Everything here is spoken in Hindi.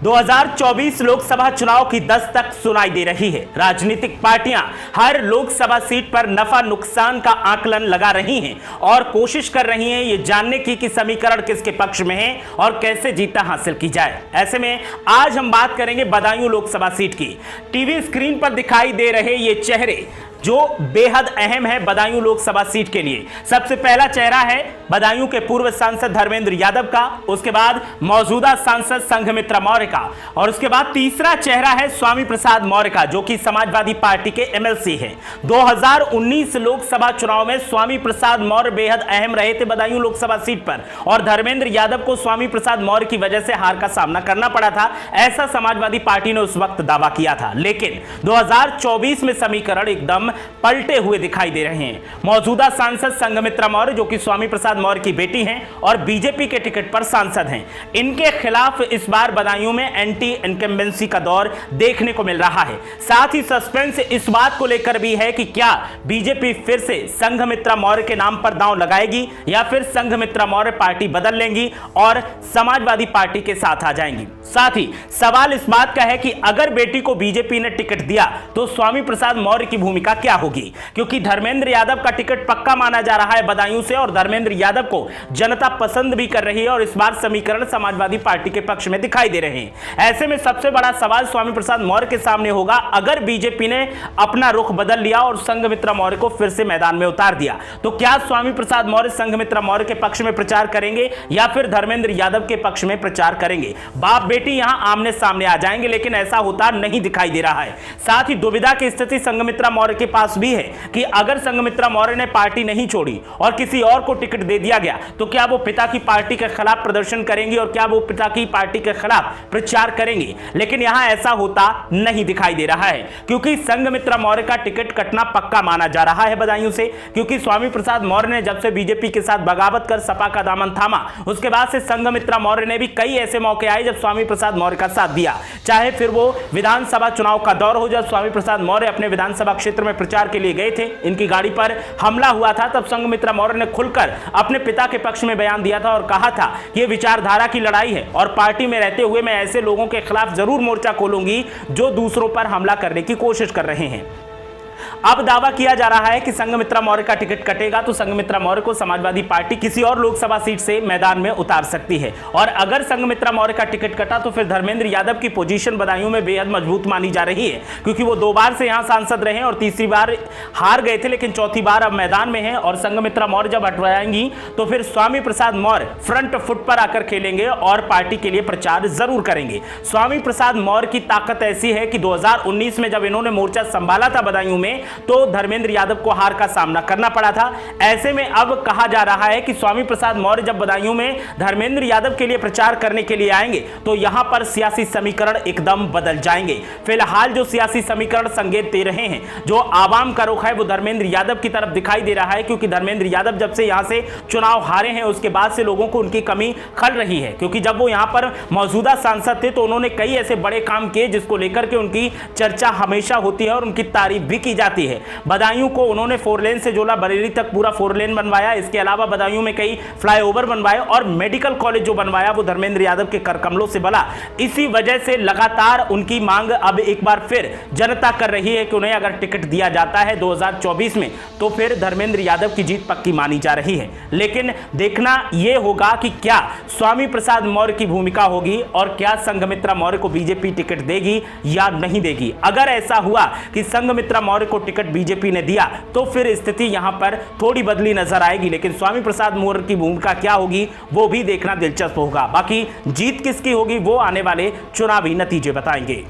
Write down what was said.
2024 लोकसभा चुनाव की दस्तक सुनाई दे रही है। राजनीतिक पार्टियां हर लोकसभा सीट पर नफा नुकसान का आकलन लगा रही हैं और कोशिश कर रही हैं ये जानने की कि समीकरण किसके पक्ष में है और कैसे जीत हासिल की जाए। ऐसे में आज हम बात करेंगे बदायूं लोकसभा सीट की। टीवी स्क्रीन पर दिखाई दे रहे ये चेहरे जो बेहद अहम है बदायूं लोकसभा सीट के लिए। सबसे पहला चेहरा है बदायूं के पूर्व सांसद धर्मेंद्र यादव का, उसके बाद मौजूदा सांसद संघमित्रा मौर्य का, और उसके बाद तीसरा चेहरा है स्वामी प्रसाद मौर्य का, जो कि समाजवादी पार्टी के एमएलसी हैं। 2019 लोकसभा चुनाव में स्वामी प्रसाद मौर्य बेहद अहम रहे थे बदायूं लोकसभा सीट पर, और धर्मेंद्र यादव को स्वामी प्रसाद मौर्य की वजह से हार का सामना करना पड़ा था, ऐसा समाजवादी पार्टी ने उस वक्त दावा किया था। लेकिन 2024 में समीकरण एकदम पलटे हुए दिखाई दे रहे हैं। मौजूदा सांसद संघमित्रा मौर्य, जो कि स्वामी प्रसाद मौर्य की बेटी हैं और बीजेपी के टिकट पर सांसद हैं, इनके खिलाफ इस बार बदायूं में एंटी इनकम्बेंसी का दौर देखने को मिल रहा है। साथ ही सस्पेंस इस बात को लेकर भी है कि क्या बीजेपी फिर से संघमित्रा मौर्य के नाम पर दांव लगाएगी या फिर संघमित्रा मौर्य पार्टी बदल लेंगी और समाजवादी पार्टी के साथ आ जाएंगी। साथ ही सवाल इस बात का है कि अगर बेटी को बीजेपी ने टिकट दिया तो स्वामी प्रसाद मौर्य की भूमिका क्या होगी, क्योंकि धर्मेंद्र यादव का टिकट पक्का माना जा रहा है बदायूं से और धर्मेंद्र यादव को जनता पसंद भी कर रही है और इस बार समीकरण समाजवादी पार्टी के पक्ष में दिखाई दे रहे हैं। ऐसे में सबसे बड़ा सवाल स्वामी प्रसाद मौर्य के सामने होगा, अगर बीजेपी ने अपना रुख बदल लिया और संघमित्रा मौर्य को फिर से मैदान में उतार दिया तो क्या स्वामी प्रसाद मौर्य संघमित्रा मौर्य के पक्ष में प्रचार करेंगे या फिर धर्मेंद्र यादव के पक्ष में प्रचार करेंगे। बाप बेटी यहां आमने सामने आ जाएंगे, लेकिन ऐसा होता नहीं दिखाई दे रहा है। साथ ही दुविधा की स्थिति संघमित्रा मौर्य के पास भी है कि अगर संघमित्रा मौर्य ने पार्टी नहीं छोड़ी और किसी और को टिकट दे दिया गया तो क्या वो पिता की पार्टी के खिलाफ प्रदर्शन करेंगी और क्या वो पिता की पार्टी के खिलाफ प्रचार करेंगी। लेकिन यहां ऐसा होता नहीं दिखाई दे रहा है, क्योंकि संघमित्रा मौर्य का टिकट कटना पक्का माना जा रहा है बदायूं से, क्योंकि स्वामी प्रसाद मौर्य ने जब से बीजेपी के साथ बगावत कर सपा का दामन थामा, उसके बाद से संघमित्रा मौर्य ने भी कई ऐसे मौके आए जब स्वामी प्रसाद मौर्य का साथ दिया, चाहे फिर वो विधानसभा चुनाव का दौर हो, जब स्वामी प्रसाद मौर्य अपने विधानसभा क्षेत्र में प्रचार के लिए गए थे, इनकी गाड़ी पर हमला हुआ था, तब संघमित्रा मौर्य ने खुलकर अपने पिता के पक्ष में बयान दिया था और कहा था कि यह विचारधारा की लड़ाई है और पार्टी में रहते हुए मैं ऐसे लोगों के खिलाफ जरूर मोर्चा खोलूंगी जो दूसरों पर हमला करने की कोशिश कर रहे हैं। अब दावा किया जा रहा है कि संघमित्रा मौर्य का टिकट कटेगा तो संघमित्रा मौर्य को समाजवादी पार्टी किसी और लोकसभा सीट से मैदान में उतार सकती है, और अगर संघमित्रा मौर्य का टिकट कटा तो फिर धर्मेंद्र यादव की पोजीशन बदायूं में बेहद मजबूत मानी जा रही है, क्योंकि वो 2 बार से यहां सांसद रहे और तीसरी बार हार गए थे, लेकिन चौथी बार अब मैदान में है। और संघमित्रा मौर्य जब हटवाएंगी तो फिर स्वामी प्रसाद मौर्य फ्रंट फुट पर आकर खेलेंगे और पार्टी के लिए प्रचार जरूर करेंगे। स्वामी प्रसाद मौर्य की ताकत ऐसी है कि 2019 में जब इन्होंने मोर्चा संभाला था बदायूं में तो धर्मेंद्र यादव को हार का सामना करना पड़ा था। ऐसे में अब कहा जा रहा है कि स्वामी प्रसाद मौर्य जब बदायूं में धर्मेंद्र यादव के लिए प्रचार करने के लिए आएंगे तो यहां पर सियासी समीकरण एकदम बदल जाएंगे। फिलहाल जो सियासी समीकरण संकेत दे रहे हैं, जो आवाम का रुख है वो धर्मेंद्र यादव की तरफ दिखाई दे रहा है, क्योंकि धर्मेंद्र यादव जब से यहां से चुनाव हारे हैं उसके बाद से लोगों को उनकी कमी खल रही है, क्योंकि जब वो यहां पर मौजूदा सांसद थे तो उन्होंने कई ऐसे बड़े काम किए जिसको लेकर के उनकी चर्चा हमेशा होती है और उनकी तारीफ भी की जाती है। बदायूं को उन्होंने 4 लेन से जोला बरेली तक पूरा 4 लेन बनवाया, इसके अलावा बदायूं में कई फ्लाईओवर बनवाए और मेडिकल कॉलेज जो बनवाया वो धर्मेंद्र यादव के कर कमलों से बला। इसी वजह से लगातार उनकी मांग अब एक बार फिर जनता कर रही है कि उन्हें अगर टिकट दिया जाता है 2024 में तो फिर धर्मेंद्र यादव की जीत पक्की मानी जा रही है। लेकिन देखना यह होगा कि क्या स्वामी प्रसाद मौर्य की भूमिका होगी और क्या संघमित्रा मौर्य को बीजेपी टिकट देगी या नहीं देगी। अगर ऐसा हुआ कि संघमित्रा मौर्य को टिकट बीजेपी ने दिया तो फिर स्थिति यहां पर थोड़ी बदली नजर आएगी, लेकिन स्वामी प्रसाद मौर्य की भूमिका क्या होगी वो भी देखना दिलचस्प होगा। बाकी जीत किसकी होगी वो आने वाले चुनावी नतीजे बताएंगे।